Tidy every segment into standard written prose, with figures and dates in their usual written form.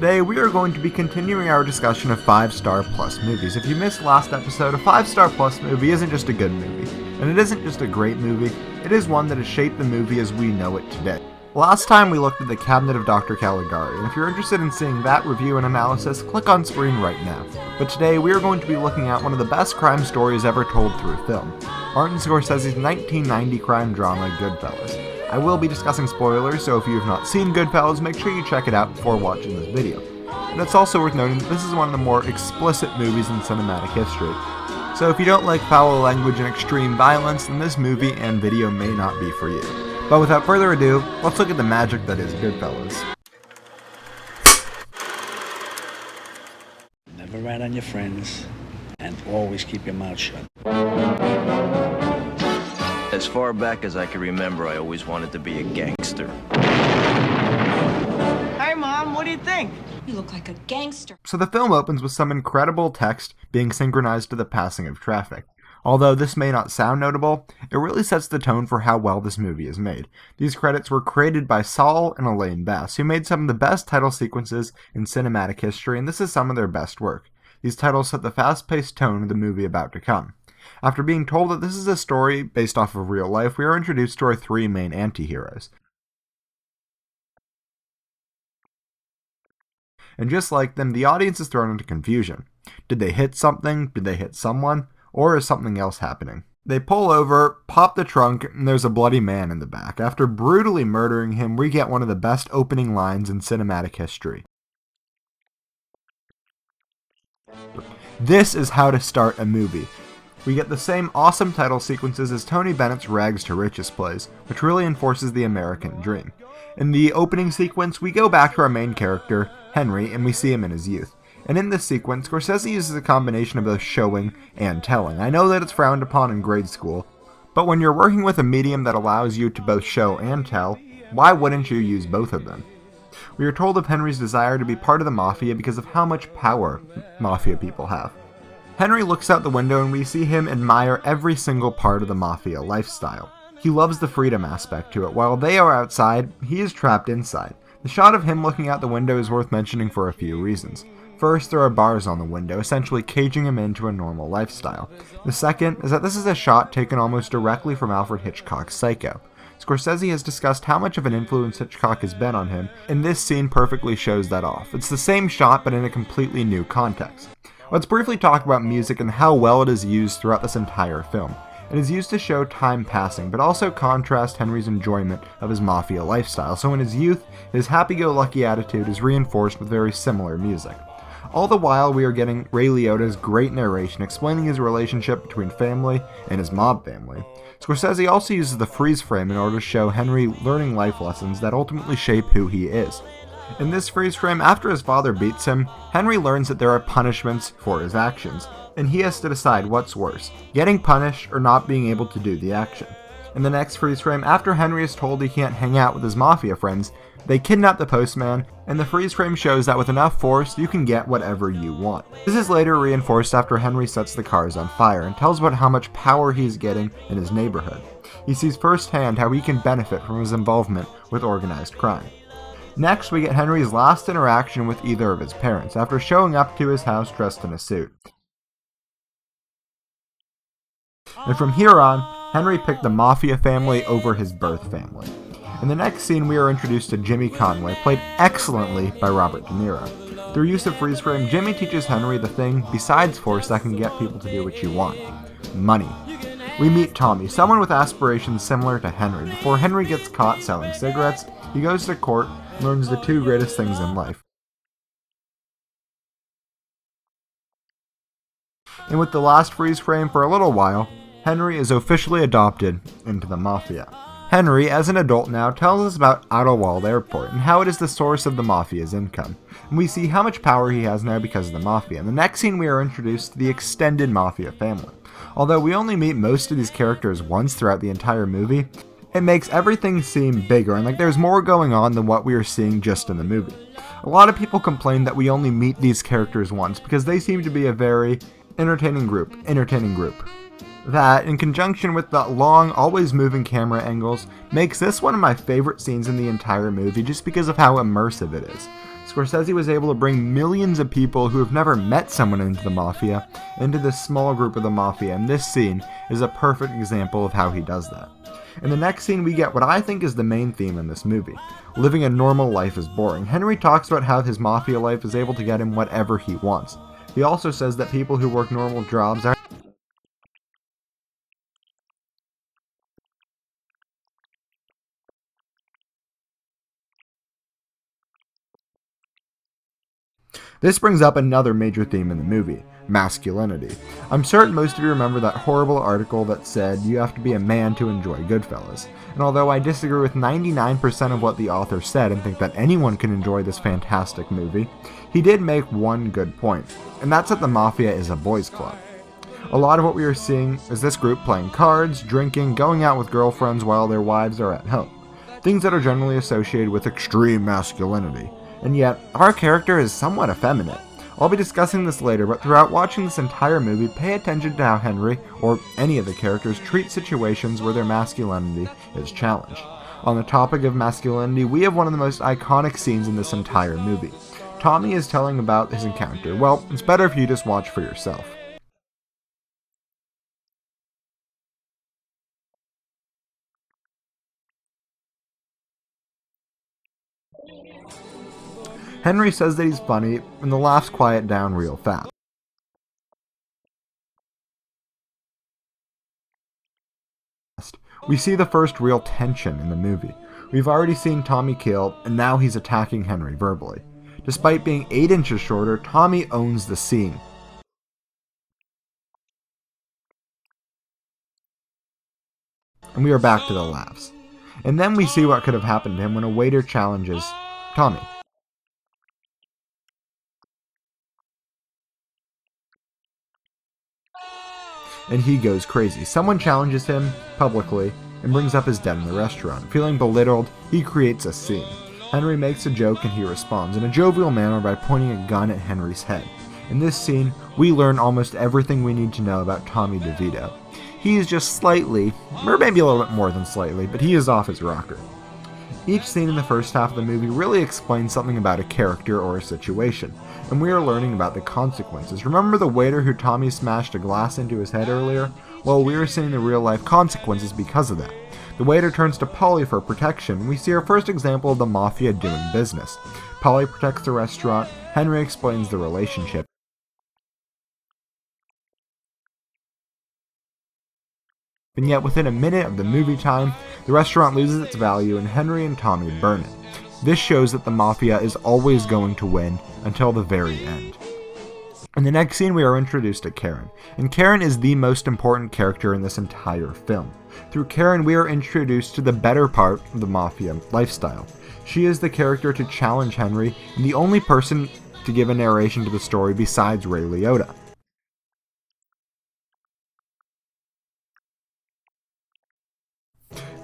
Today we are going to be continuing our discussion of 5-star plus movies. If you missed last episode, a 5-star plus movie isn't just a good movie, and it isn't just a great movie, it is one that has shaped the movie as we know it today. Last time we looked at The Cabinet of Dr. Caligari, and if you're interested in seeing that review and analysis, click on screen right now. But today we are going to be looking at one of the best crime stories ever told through film, Martin Scorsese's 1990 crime drama, Goodfellas. I will be discussing spoilers, so if you have not seen Goodfellas, make sure you check it out before watching this video. And it's also worth noting that this is one of the more explicit movies in cinematic history. So if you don't like foul language and extreme violence, then this movie and video may not be for you. But without further ado, let's look at the magic that is Goodfellas. Never rat on your friends, and always keep your mouth shut. As far back as I can remember, I always wanted to be a gangster. Hey, Mom, what do you think? You look like a gangster. So the film opens with some incredible text being synchronized to the passing of traffic. Although this may not sound notable, it really sets the tone for how well this movie is made. These credits were created by Saul and Elaine Bass, who made some of the best title sequences in cinematic history, and this is some of their best work. These titles set the fast-paced tone of the movie about to come. After being told that this is a story based off of real life, we are introduced to our three main anti-heroes. And just like them, the audience is thrown into confusion. Did they hit something? Did they hit someone? Or is something else happening? They pull over, pop the trunk, and there's a bloody man in the back. After brutally murdering him, we get one of the best opening lines in cinematic history. This is how to start a movie. We get the same awesome title sequences as Tony Bennett's Rags to Riches plays, which really enforces the American dream. In the opening sequence, we go back to our main character, Henry, and we see him in his youth. And in this sequence, Scorsese uses a combination of both showing and telling. I know that it's frowned upon in grade school, but when you're working with a medium that allows you to both show and tell, why wouldn't you use both of them? We are told of Henry's desire to be part of the Mafia because of how much power Mafia people have. Henry looks out the window and we see him admire every single part of the Mafia lifestyle. He loves the freedom aspect to it. While they are outside, he is trapped inside. The shot of him looking out the window is worth mentioning for a few reasons. First, there are bars on the window, essentially caging him into a normal lifestyle. The second is that this is a shot taken almost directly from Alfred Hitchcock's Psycho. Scorsese has discussed how much of an influence Hitchcock has been on him, and this scene perfectly shows that off. It's the same shot, but in a completely new context. Let's briefly talk about music and how well it is used throughout this entire film. It is used to show time passing, but also contrast Henry's enjoyment of his Mafia lifestyle, so in his youth, his happy-go-lucky attitude is reinforced with very similar music. All the while, we are getting Ray Liotta's great narration explaining his relationship between family and his mob family. Scorsese also uses the freeze frame in order to show Henry learning life lessons that ultimately shape who he is. In this freeze frame, after his father beats him, Henry learns that there are punishments for his actions, and he has to decide what's worse, getting punished or not being able to do the action. In the next freeze frame, after Henry is told he can't hang out with his Mafia friends, they kidnap the postman, and the freeze frame shows that with enough force, you can get whatever you want. This is later reinforced after Henry sets the cars on fire and tells about how much power he's getting in his neighborhood. He sees firsthand how he can benefit from his involvement with organized crime. Next, we get Henry's last interaction with either of his parents, after showing up to his house dressed in a suit. And from here on, Henry picked the Mafia family over his birth family. In the next scene, we are introduced to Jimmy Conway, played excellently by Robert De Niro. Through use of freeze frame, Jimmy teaches Henry the thing, besides force, that can get people to do what you want: money. We meet Tommy, someone with aspirations similar to Henry. Before Henry gets caught selling cigarettes, he goes to court and learns the two greatest things in life. And with the last freeze frame for a little while, Henry is officially adopted into the Mafia. Henry, as an adult now, tells us about Idlewild Airport and how it is the source of the Mafia's income. And we see how much power he has now because of the Mafia. In the next scene, we are introduced to the extended Mafia family. Although we only meet most of these characters once throughout the entire movie, it makes everything seem bigger and like there's more going on than what we are seeing just in the movie. A lot of people complain that we only meet these characters once because they seem to be a very entertaining group. That, in conjunction with the long, always moving camera angles, makes this one of my favorite scenes in the entire movie just because of how immersive it is. Scorsese was able to bring millions of people who have never met someone into the Mafia into this small group of the Mafia, and this scene is a perfect example of how he does that. In the next scene, we get what I think is the main theme in this movie. Living a normal life is boring. Henry talks about how his Mafia life is able to get him whatever he wants. He also says that people who work normal jobs are This brings up another major theme in the movie, masculinity. I'm certain most of you remember that horrible article that said you have to be a man to enjoy Goodfellas. And although I disagree with 99% of what the author said and think that anyone can enjoy this fantastic movie, he did make one good point, and that's that the Mafia is a boys' club. A lot of what we are seeing is this group playing cards, drinking, going out with girlfriends while their wives are at home. Things that are generally associated with extreme masculinity. And yet, our character is somewhat effeminate. I'll be discussing this later, but throughout watching this entire movie, pay attention to how Henry, or any of the characters, treat situations where their masculinity is challenged. On the topic of masculinity, we have one of the most iconic scenes in this entire movie. Tommy is telling about his encounter. Well, it's better if you just watch for yourself. Henry says that he's funny, and the laughs quiet down real fast. We see the first real tension in the movie. We've already seen Tommy kill, and now he's attacking Henry verbally. Despite being 8 inches shorter, Tommy owns the scene. And we are back to the laughs. And then we see what could have happened to him when a waiter challenges Tommy. And he goes crazy. Someone challenges him publicly and brings up his debt in the restaurant. Feeling belittled, he creates a scene. Henry makes a joke and he responds in a jovial manner by pointing a gun at Henry's head. In this scene, we learn almost everything we need to know about Tommy DeVito. He is just slightly, or maybe a little bit more than slightly, but he is off his rocker. Each scene in the first half of the movie really explains something about a character or a situation, and we are learning about the consequences. Remember the waiter who Tommy smashed a glass into his head earlier? Well, we are seeing the real-life consequences because of that. The waiter turns to Polly for protection, and we see our first example of the Mafia doing business. Polly protects the restaurant, Henry explains the relationship. And yet within a minute of the movie time, the restaurant loses its value and Henry and Tommy burn it. This shows that the Mafia is always going to win until the very end. In the next scene, we are introduced to Karen, and Karen is the most important character in this entire film. Through Karen, we are introduced to the better part of the Mafia lifestyle. She is the character to challenge Henry, and the only person to give a narration to the story besides Ray Liotta.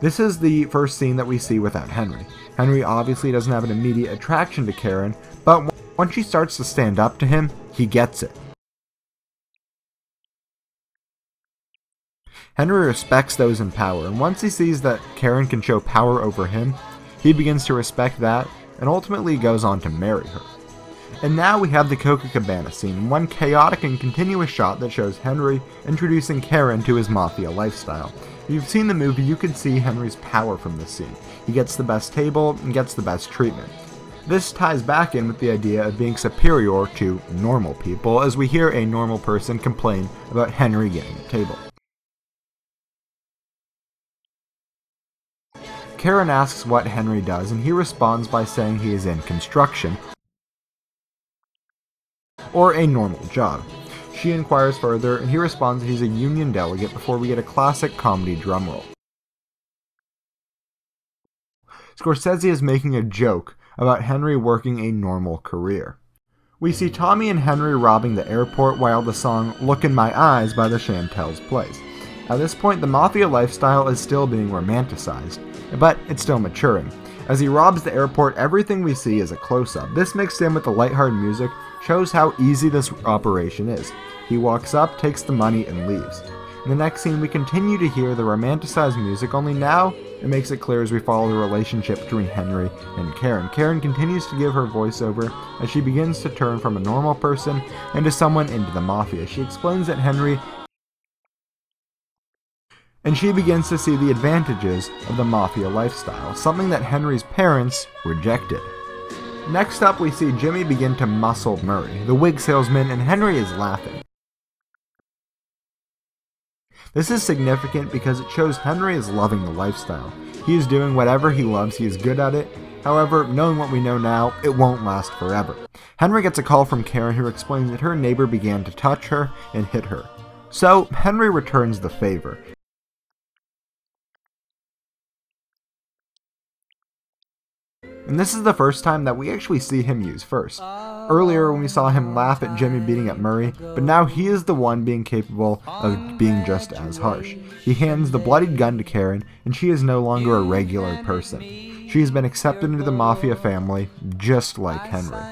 This is the first scene that we see without Henry. Henry obviously doesn't have an immediate attraction to Karen, but once she starts to stand up to him, he gets it. Henry respects those in power, and once he sees that Karen can show power over him, he begins to respect that, and ultimately goes on to marry her. And now we have the Coca Cabana scene, one chaotic and continuous shot that shows Henry introducing Karen to his Mafia lifestyle. If you've seen the movie, you can see Henry's power from this scene. He gets the best table and gets the best treatment. This ties back in with the idea of being superior to normal people, as we hear a normal person complain about Henry getting a table. Karen asks what Henry does, and he responds by saying he is in construction, or a normal job. She inquires further, and he responds that he's a union delegate before we get a classic comedy drumroll. Scorsese is making a joke about Henry working a normal career. We see Tommy and Henry robbing the airport while the song Look in My Eyes by the Chantels plays. At this point, the Mafia lifestyle is still being romanticized, but it's still maturing. As he robs the airport, everything we see is a close-up. This mixed in with the lighthearted music shows how easy this operation is. He walks up, takes the money, and leaves. In the next scene, we continue to hear the romanticized music, only now It makes it clear as we follow the relationship between Henry and Karen. Karen continues to give her voiceover as she begins to turn from a normal person into someone into the mafia. She explains that and she begins to see the advantages of the mafia lifestyle, something that Henry's parents rejected. Next up, we see Jimmy begin to muscle Murray, the wig salesman, and Henry is laughing. This is significant because it shows Henry is loving the lifestyle. He is doing whatever he loves, he is good at it. However, knowing what we know now, it won't last forever. Henry gets a call from Karen who explains that her neighbor began to touch her and hit her. So, Henry returns the favor. And this is the first time that we actually see him use first. Earlier when we saw him laugh at Jimmy beating up Murray, but now he is the one being capable of being just as harsh. He hands the bloodied gun to Karen, and she is no longer a regular person. She has been accepted into the mafia family, just like Henry.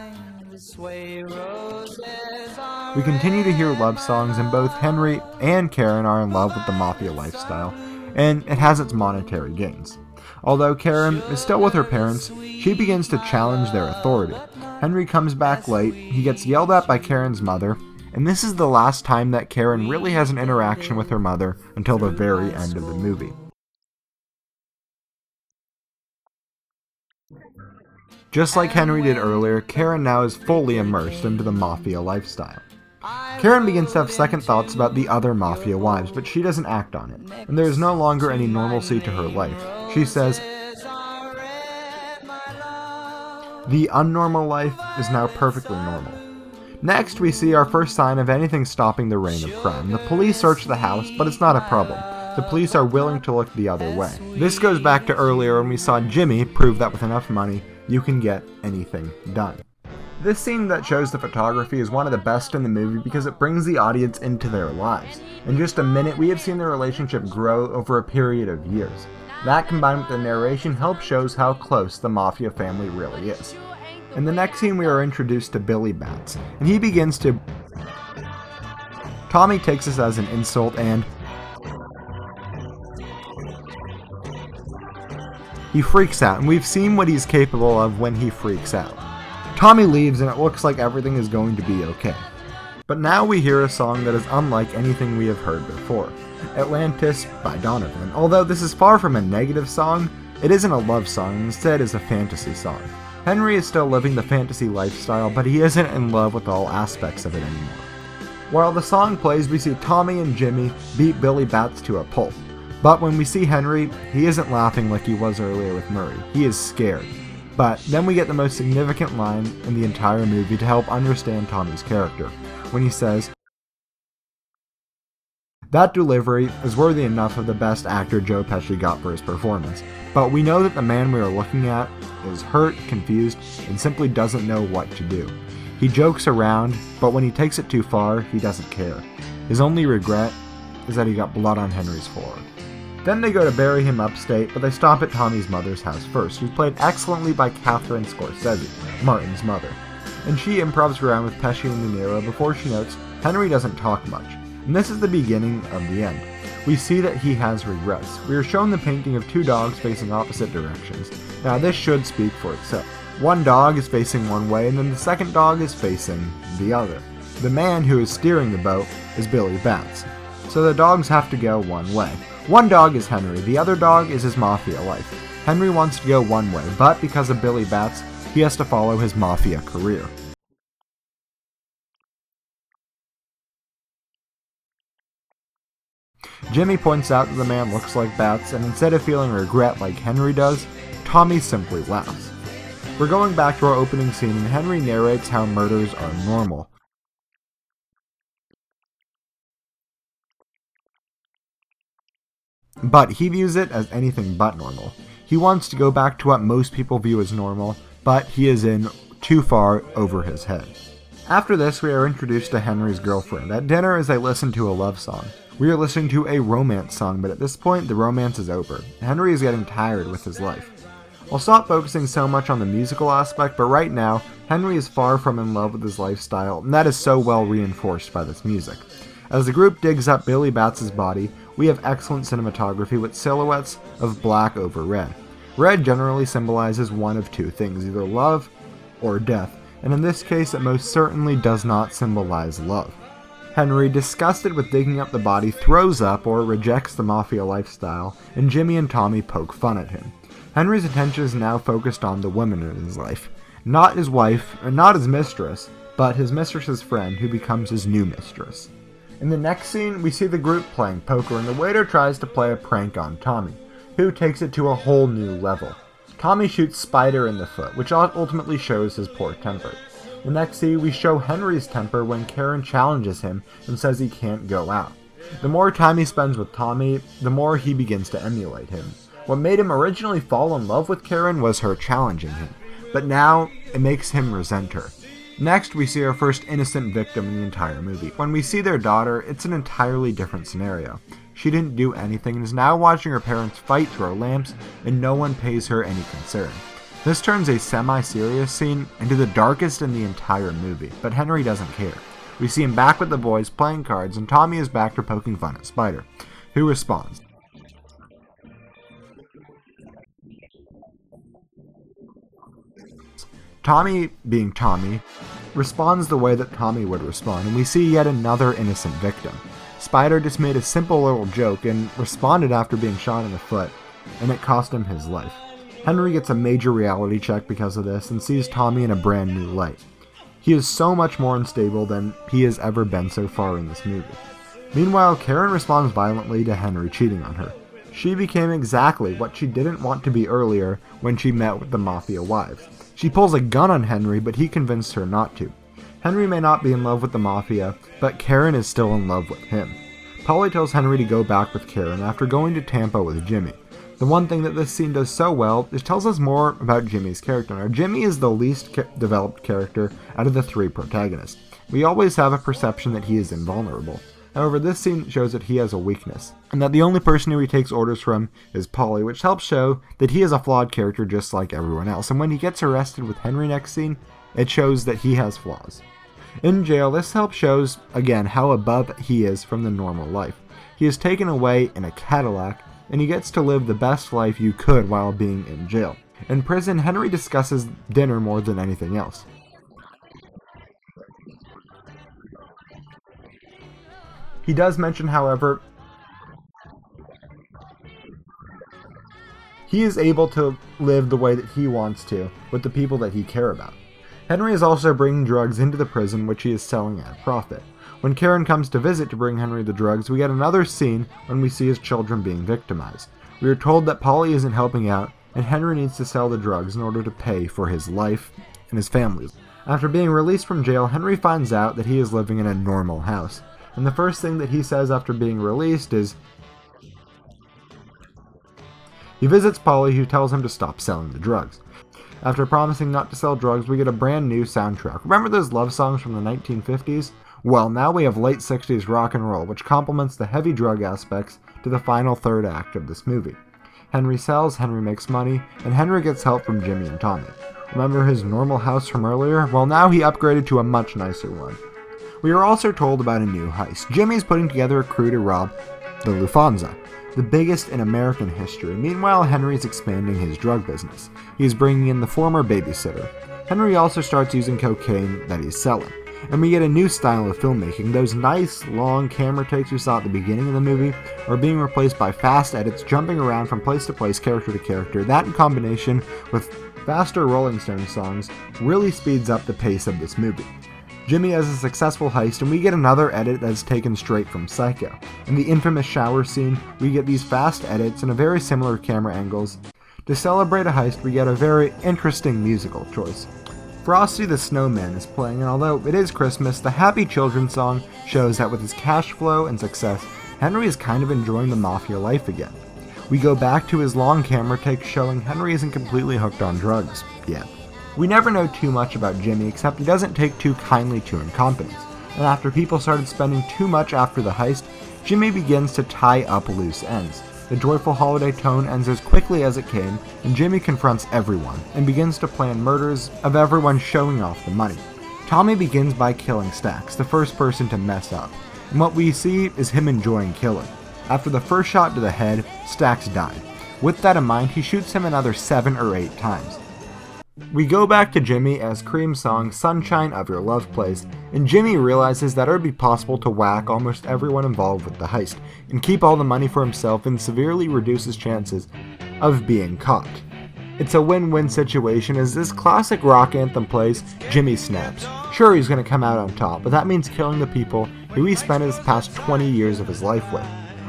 We continue to hear love songs, and both Henry and Karen are in love with the mafia lifestyle, and it has its monetary gains. Although Karen is still with her parents, she begins to challenge their authority. Henry comes back late, he gets yelled at by Karen's mother, and this is the last time that Karen really has an interaction with her mother until the very end of the movie. Just like Henry did earlier, Karen now is fully immersed into the mafia lifestyle. Karen begins to have second thoughts about the other mafia wives, but she doesn't act on it, and there is no longer any normalcy to her life. She says, "The unnormal life is now perfectly normal." Next, we see our first sign of anything stopping the reign of crime. The police search the house, but it's not a problem. The police are willing to look the other way. This goes back to earlier when we saw Jimmy prove that with enough money, you can get anything done. This scene that shows the photography is one of the best in the movie because it brings the audience into their lives. In just a minute, we have seen their relationship grow over a period of years. That combined with the narration helps shows how close the mafia family really is. In the next scene, we are introduced to Billy Bats, and he begins to... Tommy takes this as an insult and... he freaks out, and we've seen what he's capable of when he freaks out. Tommy leaves and it looks like everything is going to be okay. But now we hear a song that is unlike anything we have heard before. Atlantis by Donovan. Although this is far from a negative song, it isn't a love song, instead is a fantasy song. Henry is still living the fantasy lifestyle, but he isn't in love with all aspects of it anymore. While the song plays, we see Tommy and Jimmy beat Billy Bats to a pulp. But when we see Henry, he isn't laughing like he was earlier with Murray. He is scared. But then we get the most significant line in the entire movie to help understand Tommy's character, when he says, "That delivery is worthy enough of the best actor Joe Pesci got for his performance, but we know that the man we are looking at is hurt, confused, and simply doesn't know what to do. He jokes around, but when he takes it too far, he doesn't care. His only regret is that he got blood on Henry's floor." Then they go to bury him upstate, but they stop at Tommy's mother's house first, who's played excellently by Martin Scorsese, Martin's mother. And she improvs around with Pesci and De Niro before she notes Henry doesn't talk much. And this is the beginning of the end. We see that he has regrets. We are shown the painting of two dogs facing opposite directions. Now this should speak for itself. One dog is facing one way, and then the second dog is facing the other. The man who is steering the boat is Billy Bats. So the dogs have to go one way. One dog is Henry, the other dog is his mafia life. Henry wants to go one way, but because of Billy Bats, he has to follow his mafia career. Jimmy points out that the man looks like Bats, and instead of feeling regret like Henry does, Tommy simply laughs. We're going back to our opening scene, and Henry narrates how murders are normal. But he views it as anything but normal. He wants to go back to what most people view as normal, but he is in too far over his head. After this, we are introduced to Henry's girlfriend. At dinner, as they listen to a love song. We are listening to a romance song, but at this point, the romance is over. Henry is getting tired with his life. I'll stop focusing so much on the musical aspect, but right now, Henry is far from in love with his lifestyle, and that is so well reinforced by this music. As the group digs up Billy Bats' body, we have excellent cinematography with silhouettes of black over red. Red generally symbolizes one of two things, either love or death, and in this case it most certainly does not symbolize love. Henry, disgusted with digging up the body, throws up or rejects the mafia lifestyle, and Jimmy and Tommy poke fun at him. Henry's attention is now focused on the women in his life. Not his wife, and not his mistress, but his mistress's friend, who becomes his new mistress. In the next scene, we see the group playing poker, and the waiter tries to play a prank on Tommy, who takes it to a whole new level. Tommy shoots Spider in the foot, which ultimately shows his poor temper. The next scene, we show Henry's temper when Karen challenges him and says he can't go out. The more time he spends with Tommy, the more he begins to emulate him. What made him originally fall in love with Karen was her challenging him, but now it makes him resent her. Next, we see our first innocent victim in the entire movie. When we see their daughter, it's an entirely different scenario. She didn't do anything and is now watching her parents fight through lamps, and no one pays her any concern. This turns a semi-serious scene into the darkest in the entire movie, but Henry doesn't care. We see him back with the boys playing cards, and Tommy is back to poking fun at Spider, who responds. Tommy, being Tommy, responds the way that Tommy would respond, and we see yet another innocent victim. Spider just made a simple little joke and responded after being shot in the foot, and it cost him his life. Henry gets a major reality check because of this and sees Tommy in a brand new light. He is so much more unstable than he has ever been so far in this movie. Meanwhile, Karen responds violently to Henry cheating on her. She became exactly what she didn't want to be earlier when she met with the mafia wives. She pulls a gun on Henry, but he convinced her not to. Henry may not be in love with the mafia, but Karen is still in love with him. Polly tells Henry to go back with Karen after going to Tampa with Jimmy. The one thing that this scene does so well is tells us more about Jimmy's character. Now, Jimmy is the least developed character out of the three protagonists. We always have a perception that he is invulnerable. However, this scene shows that he has a weakness, and that the only person who he takes orders from is Polly, which helps show that he is a flawed character just like everyone else. And when he gets arrested with Henry next scene, it shows that he has flaws. In jail, this help shows, again, how above he is from the normal life. He is taken away in a Cadillac, and he gets to live the best life you could while being in jail. In prison, Henry discusses dinner more than anything else. He does mention, however, he is able to live the way that he wants to with the people that he cares about. Henry is also bringing drugs into the prison, which he is selling at a profit. When Karen comes to visit to bring Henry the drugs, we get another scene when we see his children being victimized. We are told that Polly isn't helping out, and Henry needs to sell the drugs in order to pay for his life and his family's. After being released from jail, Henry finds out that he is living in a normal house. And the first thing that he says after being released is, he visits Polly, who tells him to stop selling the drugs. After promising not to sell drugs, we get a brand new soundtrack. Remember those love songs from the 1950s? Well, now we have late 60s rock and roll, which complements the heavy drug aspects to the final third act of this movie. Henry sells, Henry makes money, and Henry gets help from Jimmy and Tommy. Remember his normal house from earlier? Well, now he upgraded to a much nicer one. We are also told about a new heist. Jimmy's putting together a crew to rob the Lufthansa, the biggest in American history. Meanwhile, Henry's expanding his drug business. He is bringing in the former babysitter. Henry also starts using cocaine that he's selling. And we get a new style of filmmaking. Those nice, long camera takes we saw at the beginning of the movie are being replaced by fast edits, jumping around from place to place, character to character. That in combination with faster Rolling Stones songs really speeds up the pace of this movie. Jimmy has a successful heist, and we get another edit that is taken straight from Psycho. In the infamous shower scene, we get these fast edits and a very similar camera angles. To celebrate a heist, we get a very interesting musical choice. Frosty the Snowman is playing, and although it is Christmas, the Happy Children song shows that with his cash flow and success, Henry is kind of enjoying the mafia life again. We go back to his long camera take showing Henry isn't completely hooked on drugs yet. We never know too much about Jimmy, except he doesn't take too kindly to incompetence, and after people started spending too much after the heist, Jimmy begins to tie up loose ends. The joyful holiday tone ends as quickly as it came, and Jimmy confronts everyone, and begins to plan murders of everyone showing off the money. Tommy begins by killing Stacks, the first person to mess up, and what we see is him enjoying killing. After the first shot to the head, Stax died. With that in mind, he shoots him another 7 or 8 times. We go back to Jimmy as Cream's song Sunshine of Your Love plays, and Jimmy realizes that it would be possible to whack almost everyone involved with the heist, and keep all the money for himself and severely reduce his chances of being caught. It's a win-win situation. As this classic rock anthem plays, Jimmy snaps. Sure, he's going to come out on top, but that means killing the people who he spent his past 20 years of his life with.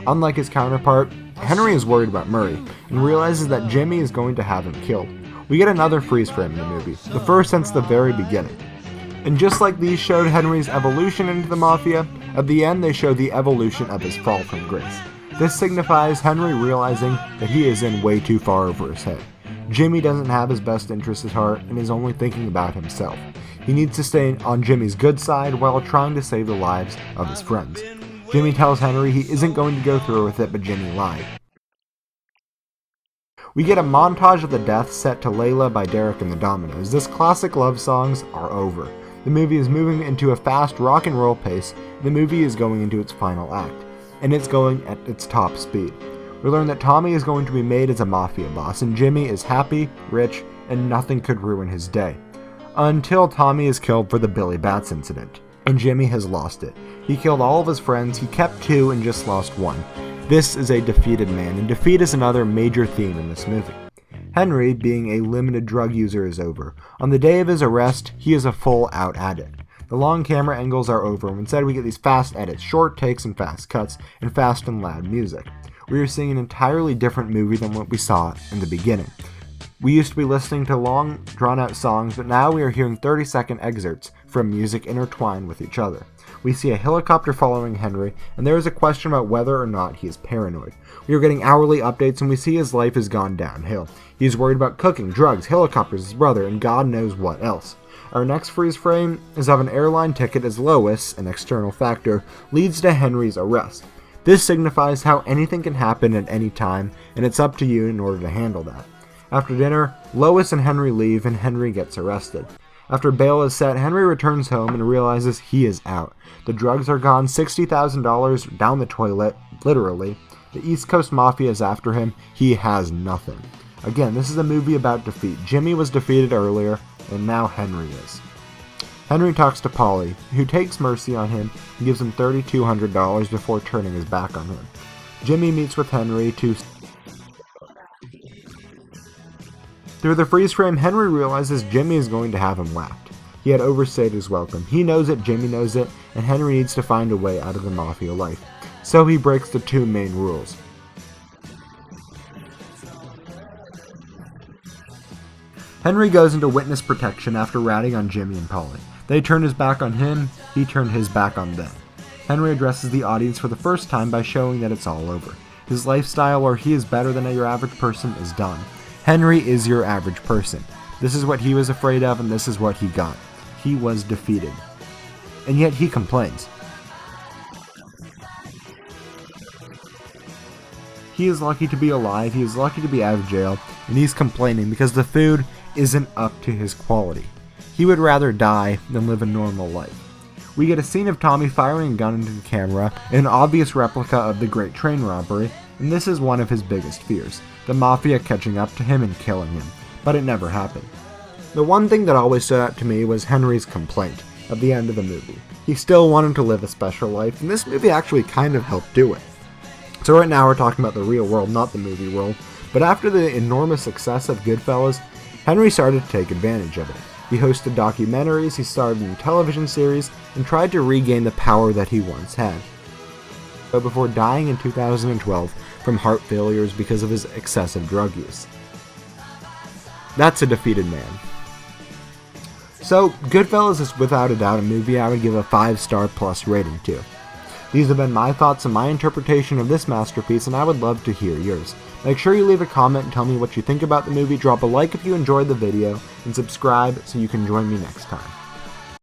Unlike his counterpart, Henry is worried about Murray, and realizes that Jimmy is going to have him killed. We get another freeze frame in the movie, the first since the very beginning. And just like these showed Henry's evolution into the Mafia, at the end they show the evolution of his fall from grace. This signifies Henry realizing that he is in way too far over his head. Jimmy doesn't have his best interests at heart and is only thinking about himself. He needs to stay on Jimmy's good side while trying to save the lives of his friends. Jimmy tells Henry he isn't going to go through with it, but Jimmy lied. We get a montage of the death set to Layla by Derek and the Dominoes. This classic love songs are over. The movie is moving into a fast rock and roll pace. The movie is going into its final act, and it's going at its top speed. We learn that Tommy is going to be made as a mafia boss, and Jimmy is happy, rich, and nothing could ruin his day. Until Tommy is killed for the Billy Bats incident, and Jimmy has lost it. He killed all of his friends, he kept 2 and just lost 1. This is a defeated man, and defeat is another major theme in this movie. Henry, being a limited drug user, is over. On the day of his arrest, he is a full-out addict. The long camera angles are over, and instead we get these fast edits, short takes and fast cuts, and fast and loud music. We are seeing an entirely different movie than what we saw in the beginning. We used to be listening to long, drawn-out songs, but now we are hearing 30-second excerpts from music intertwined with each other. We see a helicopter following Henry, and there is a question about whether or not he is paranoid. We are getting hourly updates, and we see his life has gone downhill. He is worried about cooking, drugs, helicopters, his brother, and God knows what else. Our next freeze frame is of an airline ticket as Lois, an external factor, leads to Henry's arrest. This signifies how anything can happen at any time, and it's up to you in order to handle that. After dinner, Lois and Henry leave, and Henry gets arrested. After bail is set, Henry returns home and realizes he is out. The drugs are gone, $60,000 down the toilet, literally. The East Coast Mafia is after him. He has nothing. Again, this is a movie about defeat. Jimmy was defeated earlier, and now Henry is. Henry talks to Polly, who takes mercy on him and gives him $3,200 before turning his back on him. Jimmy meets with Henry to... Through the freeze frame, Henry realizes Jimmy is going to have him whacked. He had overstayed his welcome. He knows it, Jimmy knows it, and Henry needs to find a way out of the Mafia life. So he breaks the 2 main rules. Henry goes into witness protection after ratting on Jimmy and Polly. They turned his back on him, he turned his back on them. Henry addresses the audience for the first time by showing that it's all over. His lifestyle, or he is better than your average person, is done. Henry is your average person. This is what he was afraid of, and this is what he got. He was defeated. And yet he complains. He is lucky to be alive, he is lucky to be out of jail, and he's complaining because the food isn't up to his quality. He would rather die than live a normal life. We get a scene of Tommy firing a gun into the camera, an obvious replica of the Great Train Robbery, and this is one of his biggest fears, the Mafia catching up to him and killing him, but it never happened. The one thing that always stood out to me was Henry's complaint at the end of the movie. He still wanted to live a special life, and this movie actually kind of helped do it. So right now we're talking about the real world, not the movie world, but after the enormous success of Goodfellas, Henry started to take advantage of it. He hosted documentaries, he starred in television series, and tried to regain the power that he once had. But before dying in 2012 from heart failures because of his excessive drug use. That's a defeated man. So, Goodfellas is without a doubt a movie I would give a 5-star plus rating to. These have been my thoughts and my interpretation of this masterpiece, and I would love to hear yours. Make sure you leave a comment and tell me what you think about the movie, drop a like if you enjoyed the video, and subscribe so you can join me next time.